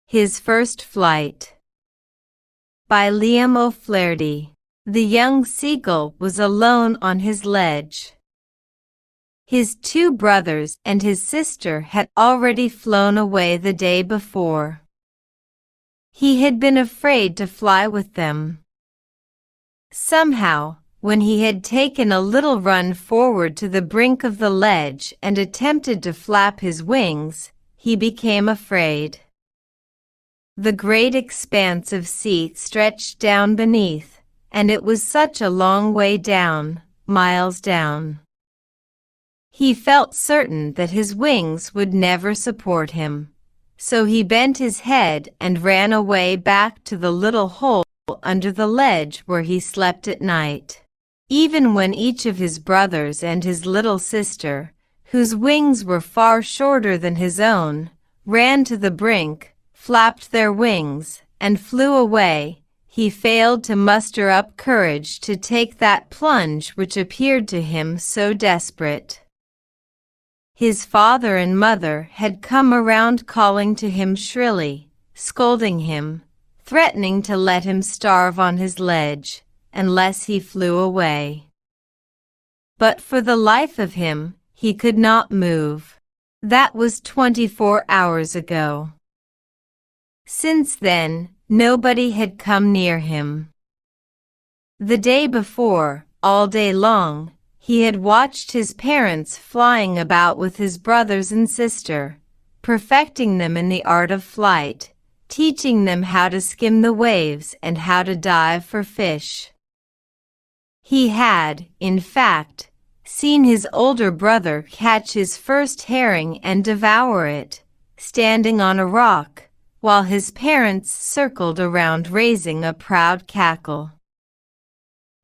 His First Flight by Liam O'Flaherty. The young seagull was alone on his ledge. His two brothers and his sister had already flown away the day before. He had been afraid to fly with them. Somehow, when he had taken a little run forward to the brink of the ledge and attempted to flap his wings, he became afraid. The great expanse of sea stretched down beneath, and it was such a long way down, miles down. He felt certain that his wings would never support him, so he bent his head and ran away back to the little hole under the ledge where he slept at night. Even when each of his brothers and his little sister, whose wings were far shorter than his own, ran to the brink, flapped their wings, and flew away, he failed to muster up courage to take that plunge which appeared to him so desperate. His father and mother had come around calling to him shrilly, scolding him, threatening to let him starve on his ledge, unless he flew away. But for the life of him, he could not move. That was 24 hours ago. Since then, nobody had come near him. The day before, all day long, he had watched his parents flying about with his brothers and sister, perfecting them in the art of flight, teaching them how to skim the waves and how to dive for fish. He had, in fact, seen his older brother catch his first herring and devour it, standing on a rock, while his parents circled around raising a proud cackle.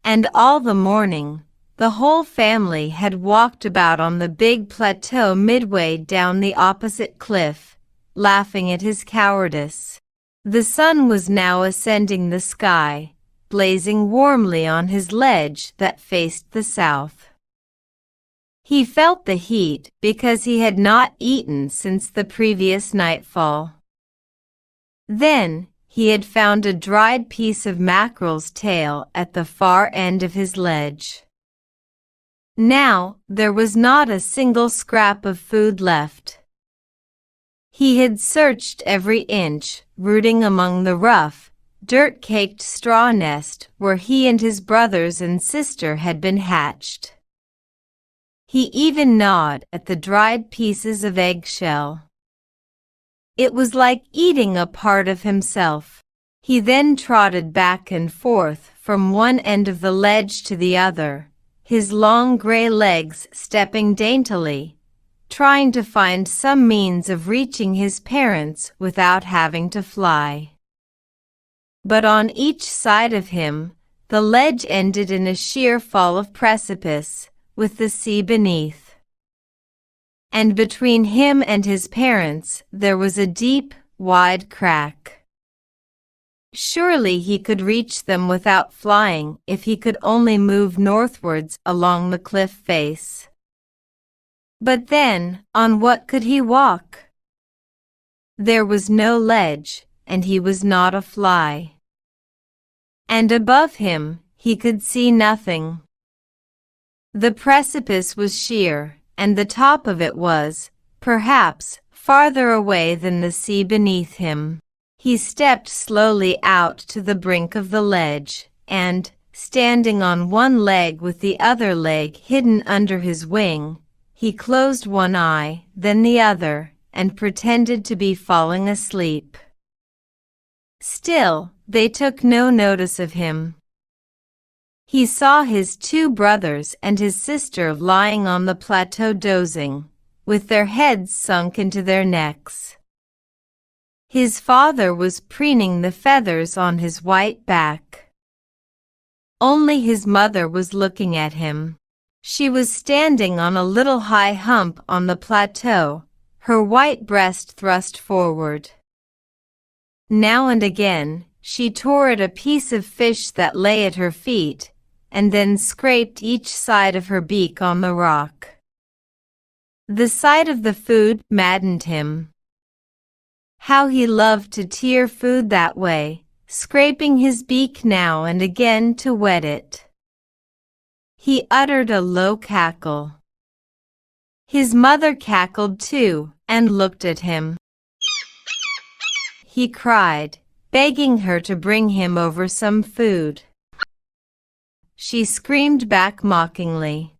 And all the morning, the whole family had walked about on the big plateau midway down the opposite cliff, laughing at his cowardice. The sun was now ascending the sky, blazing warmly on his ledge that faced the south. He felt the heat because he had not eaten since the previous nightfall. Then, he had found a dried piece of mackerel's tail at the far end of his ledge. Now, there was not a single scrap of food left. He had searched every inch, rooting among the rough, dirt-caked straw nest where he and his brothers and sister had been hatched. He even gnawed at the dried pieces of eggshell. It was like eating a part of himself. He then trotted back and forth from one end of the ledge to the other, his long gray legs stepping daintily, trying to find some means of reaching his parents without having to fly. But on each side of him, the ledge ended in a sheer fall of precipice, with the sea beneath. And between him and his parents there was a deep, wide crack. Surely he could reach them without flying if he could only move northwards along the cliff face. But then, on what could he walk? There was no ledge, and he was not a fly. And above him, he could see nothing. The precipice was sheer, and the top of it was, perhaps, farther away than the sea beneath him. He stepped slowly out to the brink of the ledge, and, standing on one leg with the other leg hidden under his wing, he closed one eye, then the other, and pretended to be falling asleep. Still, they took no notice of him. He saw his two brothers and his sister lying on the plateau dozing, with their heads sunk into their necks. His father was preening the feathers on his white back. Only his mother was looking at him. She was standing on a little high hump on the plateau, her white breast thrust forward. Now and again, she tore at a piece of fish that lay at her feet, and then scraped each side of her beak on the rock. The sight of the food maddened him. How he loved to tear food that way, scraping his beak now and again to wet it. He uttered a low cackle. His mother cackled too, and looked at him. He cried, begging her to bring him over some food. She screamed back mockingly.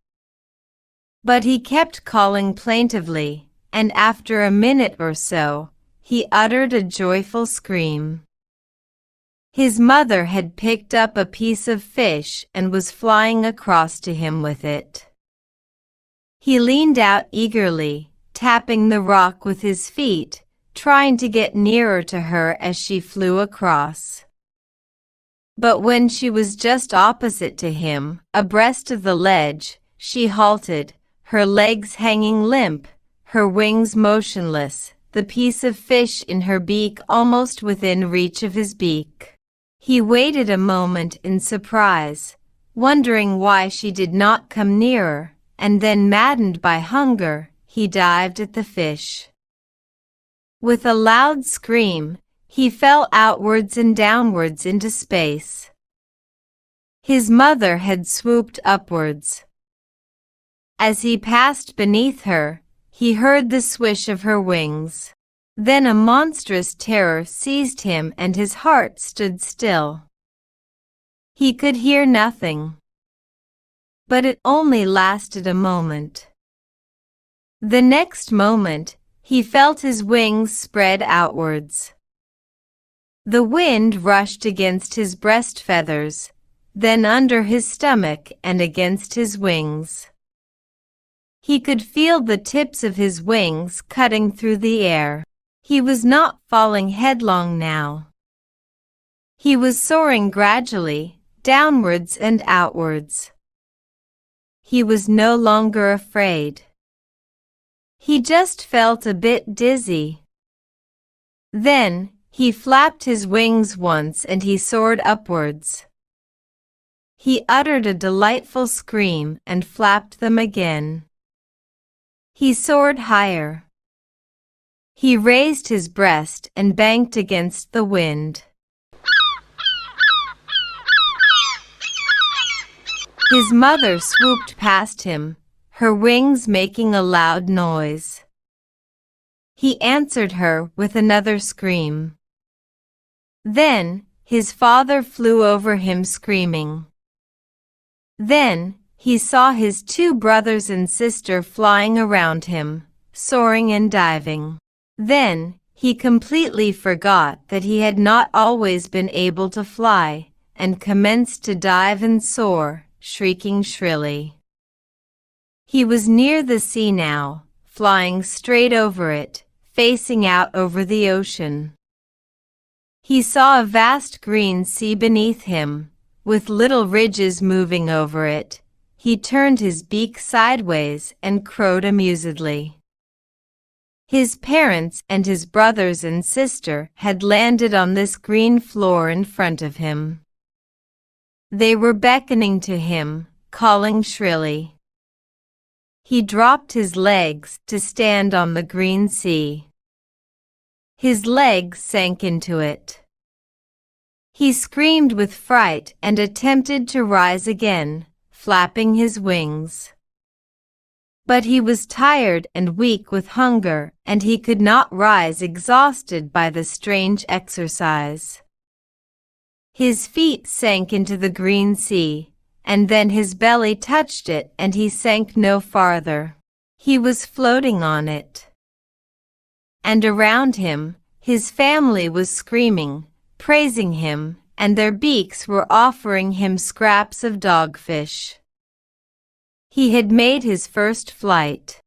But he kept calling plaintively, and after a minute or so, he uttered a joyful scream. His mother had picked up a piece of fish and was flying across to him with it. He leaned out eagerly, tapping the rock with his feet, trying to get nearer to her as she flew across. But when she was just opposite to him, abreast of the ledge, she halted, her legs hanging limp, her wings motionless, the piece of fish in her beak almost within reach of his beak. He waited a moment in surprise, wondering why she did not come nearer, and then, maddened by hunger, he dived at the fish. With a loud scream, he fell outwards and downwards into space. His mother had swooped upwards. As he passed beneath her, he heard the swish of her wings. Then a monstrous terror seized him and his heart stood still. He could hear nothing. But it only lasted a moment. The next moment, he felt his wings spread outwards. The wind rushed against his breast feathers, then under his stomach and against his wings. He could feel the tips of his wings cutting through the air. He was not falling headlong now. He was soaring gradually, downwards and outwards. He was no longer afraid. He just felt a bit dizzy. Then, he flapped his wings once and he soared upwards. He uttered a delightful scream and flapped them again. He soared higher. He raised his breast and banked against the wind. His mother swooped past him, her wings making a loud noise. He answered her with another scream. Then, his father flew over him screaming. Then, he saw his two brothers and sister flying around him, soaring and diving. Then, he completely forgot that he had not always been able to fly, and commenced to dive and soar, shrieking shrilly. He was near the sea now, flying straight over it, facing out over the ocean. He saw a vast green sea beneath him, with little ridges moving over it. He turned his beak sideways and crowed amusedly. His parents and his brothers and sister had landed on this green floor in front of him. They were beckoning to him, calling shrilly. He dropped his legs to stand on the green sea. His legs sank into it. He screamed with fright and attempted to rise again, flapping his wings. But he was tired and weak with hunger, and he could not rise, exhausted by the strange exercise. His feet sank into the green sea, and then his belly touched it and he sank no farther. He was floating on it. And around him, his family was screaming, praising him, and their beaks were offering him scraps of dogfish. He had made his first flight.